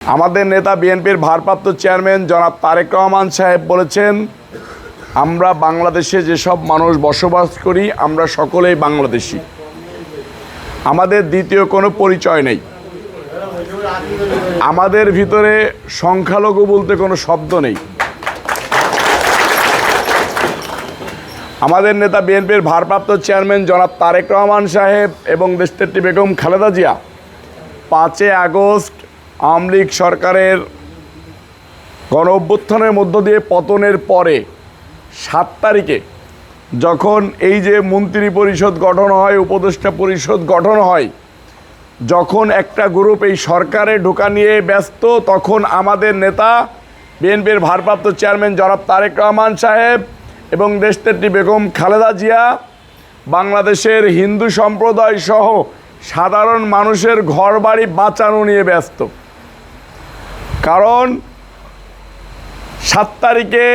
আমাদের নেতা বিএনপির ভারপ্রাপ্ত চেয়ারম্যান জনাব তারেক রহমান সাহেব বলেছেন, আমরা বাংলাদেশে যেসব মানুষ বসবাস করি আমরা সকলেই বাংলাদেশি। আমাদের দ্বিতীয় কোনো পরিচয় নেই। আমাদের ভিতরে সংখ্যালঘু বলতে কোনো শব্দ নেই। আমাদের নেতা বিএনপির ভারপ্রাপ্ত চেয়ারম্যান জনাব তারেক রহমান সাহেব এবং দেশনেত্রী বেগম খালেদা জিয়া 5 আগস্ট আওয়ামী লীগ সরকারের গণ অভ্যুত্থানের মধ্য দিয়ে পতনের পরে 7 তারিখে যখন এই যে মন্ত্রী পরিষদ গঠন হয়, উপদেষ্টা পরিষদ গঠন হয়, যখন একটা গ্রুপ এই সরকারে ঢোকা নিয়ে ব্যস্ত, তখন আমাদের নেতা বিএনপির ভারপ্রাপ্ত চেয়ারম্যান জনাব তারেক রহমান সাহেব এবং দেশনেত্রী বেগম খালেদা জিয়া বাংলাদেশের হিন্দু সম্প্রদায় সহ সাধারণ মানুষের ঘরবাড়ি বাঁচানো নিয়ে ব্যস্ত। কারণ 7 তারিখে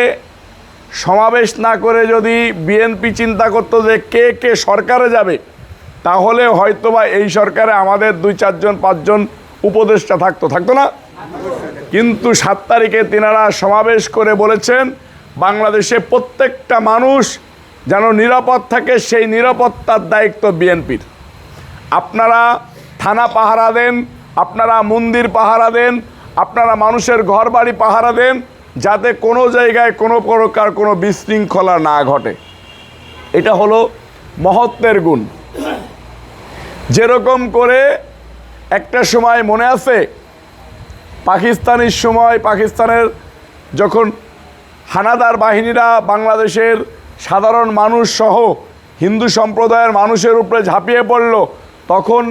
সমাবেশ না করে যদি বিএনপি চিন্তা করতো যে কে কে সরকারে যাবে, তাহলে হয়তোবা এই সরকারে আমাদের 2-4 জন 5 জন উপদেষ্টা থাকতো না। কিন্তু 7 তারিখে তিনারা সমাবেশ করে বলেছেন বাংলাদেশে প্রত্যেকটা মানুষ যেন নিরাপদ থাকে, সেই নিরাপত্তার দায়িত্ব বিএনপির। আপনারা থানা পাহারা দেন, আপনারা মন্দির পাহারা দেন, আপনারা মানুষের ঘরবাড়ি পাহারা দেন, যাতে কোনো জায়গায় কোনো প্রকার কোনো বিশৃঙ্খলা না ঘটে। এটা হলো মহত্বের গুণ। যেরকম করে একটা সময় মনে আছে পাকিস্তানের সময়, পাকিস্তানের যখন হানাদার বাহিনীরা বাংলাদেশের সাধারণ মানুষ সহ হিন্দু সম্প্রদায়ের মানুষের উপরে ঝাঁপিয়ে পড়ল, তখন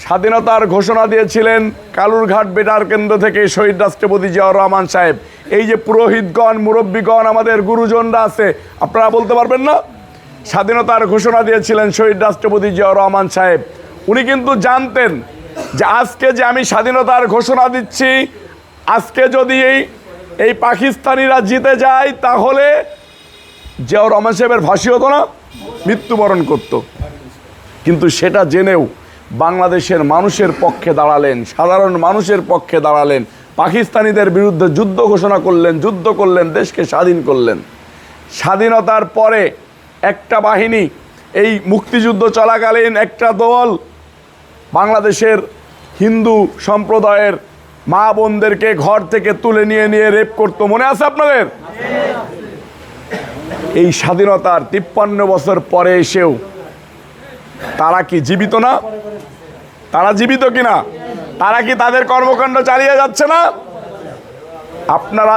স্বাধীনতার ঘোষণা দিয়েছিলেন কালুরঘাট বেতার কেন্দ্র থেকে শহীদ রাষ্ট্রপতি জিয়াউর রহমান সাহেব। এই যে পুরোহিতগণ, মুরব্বীগণ, আমাদের গুরুজনরা আছে, আপনারা বলতে পারবেন না? স্বাধীনতার ঘোষণা দিয়েছিলেন শহীদ রাষ্ট্রপতি জিয়াউর রহমান সাহেব। উনি কিন্তু জানতেন যে আজকে যে আমি স্বাধীনতার ঘোষণা দিচ্ছি, আজকে যদি এই পাকিস্তানিরা জিতে যায় তাহলে জিয়াউর রহমান সাহেবের ফাঁসি হতো না, মৃত্যুবরণ করত। কিন্তু সেটা জেনেও বাংলাদেশের মানুষের পক্ষে দাঁড়ালেন, সাধারণ মানুষের পক্ষে দাঁড়ালেন, পাকিস্তানিদের বিরুদ্ধে যুদ্ধ ঘোষণা করলেন, যুদ্ধ করলেন, দেশকে স্বাধীন করলেন। স্বাধীনতার পরে একটা বাহিনী, এই মুক্তিযুদ্ধ চলাকালীন একটা দল বাংলাদেশের হিন্দু সম্প্রদায়ের মা বোনদেরকে ঘর থেকে তুলে নিয়ে রেপ করতো, মনে আছে আপনাদের? এই স্বাধীনতার 53 বছর পরে এসেও তারা কি জীবিত না? তারা জীবিত কিনা? তারা কি তাদের কর্মকাণ্ড চালিয়ে যাচ্ছে না? আপনারা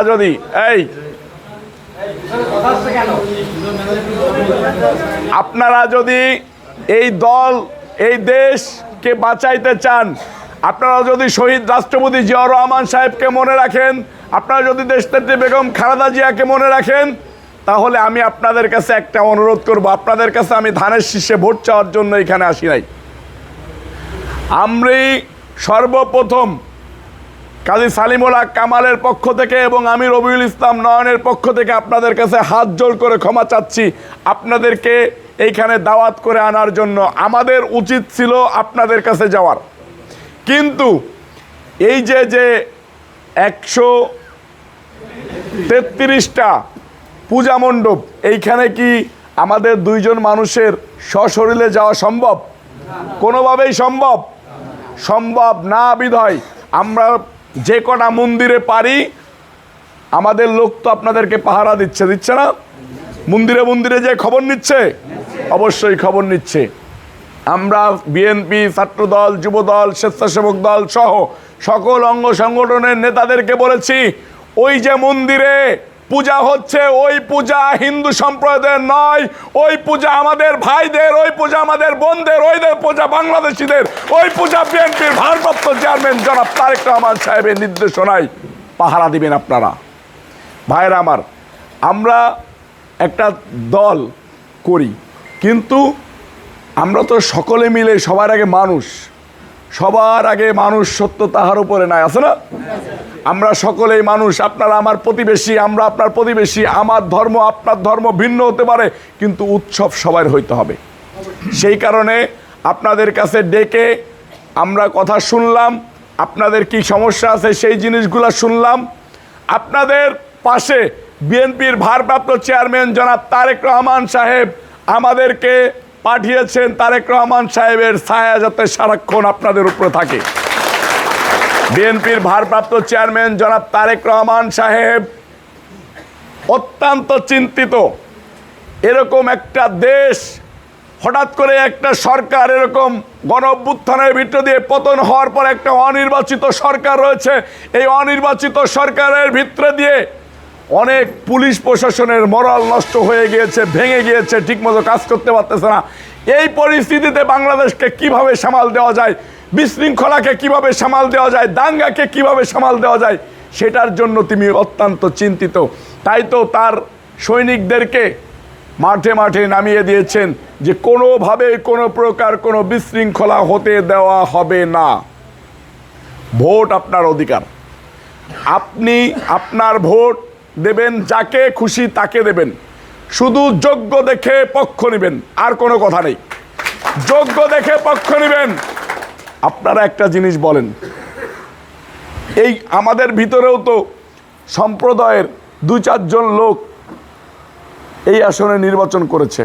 যদি এই দল, এই দেশকে বাঁচাইতে চান, আপনারা যদি শহীদ রাষ্ট্রপতি জিয়াউর রহমান সাহেবকে মনে রাখেন, আপনারা যদি দেশনেত্রী বেগম খালেদা জিয়াকে মনে রাখেন, তাহলে আমি আপনাদের কাছে একটা অনুরোধ করব। আপনাদের কাছে আমি ধানের শীর্ষে ভোট চাওয়ার জন্য এখানে আসি নাই। আমি সর্বপ্রথম কাজী সালিমুল হক কামালের পক্ষ থেকে এবং আমি রবিউল ইসলাম নয়নের পক্ষ থেকে আপনাদের কাছে হাত জোড় করে ক্ষমা চাচ্ছি। আপনাদেরকে এইখানে দাওয়াত করে আনার জন্য আমাদের উচিত ছিল আপনাদের কাছে যাওয়ার। কিন্তু এই যে 133টা পূজা মণ্ডপ, এইখানে কি আমাদের 2 জন মানুষের সশরীরে যাওয়া সম্ভব? কোনোভাবেই সম্ভব না। বিধায় আমরা যে কটা মন্দিরে পারি, আমাদের লোক তো আপনাদেরকে পাহারা দিচ্ছে না? মন্দিরে যে খবর নিচ্ছে, অবশ্যই খবর নিচ্ছে। আমরা বিএনপি, ছাত্রদল, যুবদল, স্বেচ্ছাসেবক দল সহ সকল অঙ্গ সংগঠনের নেতাদেরকে বলেছি, ওই যে মন্দিরে পূজা হচ্ছে, ওই পূজা হিন্দু সম্প্রদায়ের নয়, ওই পূজা আমাদের ভাইদের, ওই পূজা আমাদের বোনদের, ওই পূজা বাংলাদেশিদের, ওই পূজা বিএনপির ভারপ্রাপ্ত চেয়ারম্যান জনাব তারেক রহমান সাহেবের নির্দেশনায় পাহারা দিবেন আপনারা। ভাইরা আমার, আমরা একটা দল করি, কিন্তু আমরা তো সকলে মিলে সবার আগে মানুষ, সত্য তাহার উপরে নাই, আছে না? আমরা সকলেই মানুষ। আপনারা আমার প্রতিবেশী, আমরা আপনার প্রতিবেশী। আমার ধর্ম আপনার ধর্ম ভিন্ন হতে পারে, কিন্তু উৎসব সবার হইতে হবে। সেই কারণে আপনাদের কাছে ডেকে আমরা কথা শুনলাম, আপনাদের কি সমস্যা আছে সেই জিনিসগুলো শুনলাম। আপনাদের পাশে বিএনপির ভারপ্রাপ্ত চেয়ারম্যান জনাব তারেক রহমান সাহেব আমাদেরকে পাঠিয়েছেন, তারেক রহমান সাহেবের ছায়া যাতে সারাক্ষণ আপনাদের উপরে থাকে। বিএনপির ভারপ্রাপ্ত চেয়ারম্যান জনাব তারেক রহমান সাহেব অত্যন্ত চিন্তিত। এরকম একটা দেশ, হঠাৎ করে একটা সরকার এরকম গণ অভ্যুত্থানের ভিতর দিয়ে পতন হওয়ার পর একটা অনির্বাচিত সরকার রয়েছে। এই অনির্বাচিত সরকারের ভিতরে দিয়ে অনেক পুলিশ প্রশাসনের মরাল নষ্ট হয়ে গিয়েছে, ভেঙে গিয়েছে, ঠিকমতো কাজ করতে পারতেছে না। এই পরিস্থিতিতে বাংলাদেশকে কিভাবে সামাল দেওয়া যায়, বিশৃঙ্খলাকে কিভাবে সামাল দেওয়া যায়, দাঙ্গাকে কিভাবে সামাল দেওয়া যায়, সেটার জন্য তিনি অত্যন্ত চিন্তিত। তাই তো তার সৈনিকদেরকে মাঠে মাঠে নামিয়ে দিয়েছেন যে কোনোভাবে কোনো প্রকার কোনো বিশৃঙ্খলা হতে দেওয়া হবে না। ভোট আপনার অধিকার, আপনি আপনার ভোট দেবেন, যাকে খুশি তাকে দেবেন, শুধু যোগ্য দেখে পক্ষ নেবেন, আর কোনো কথা নেই। যোগ্য দেখে পক্ষ নেবেন। আপনারা একটা জিনিস বলেন, এই আমাদের ভিতরেও তো সম্প্রদায়ের 2-4 জন লোক এই আসনে নির্বাচন করেছে।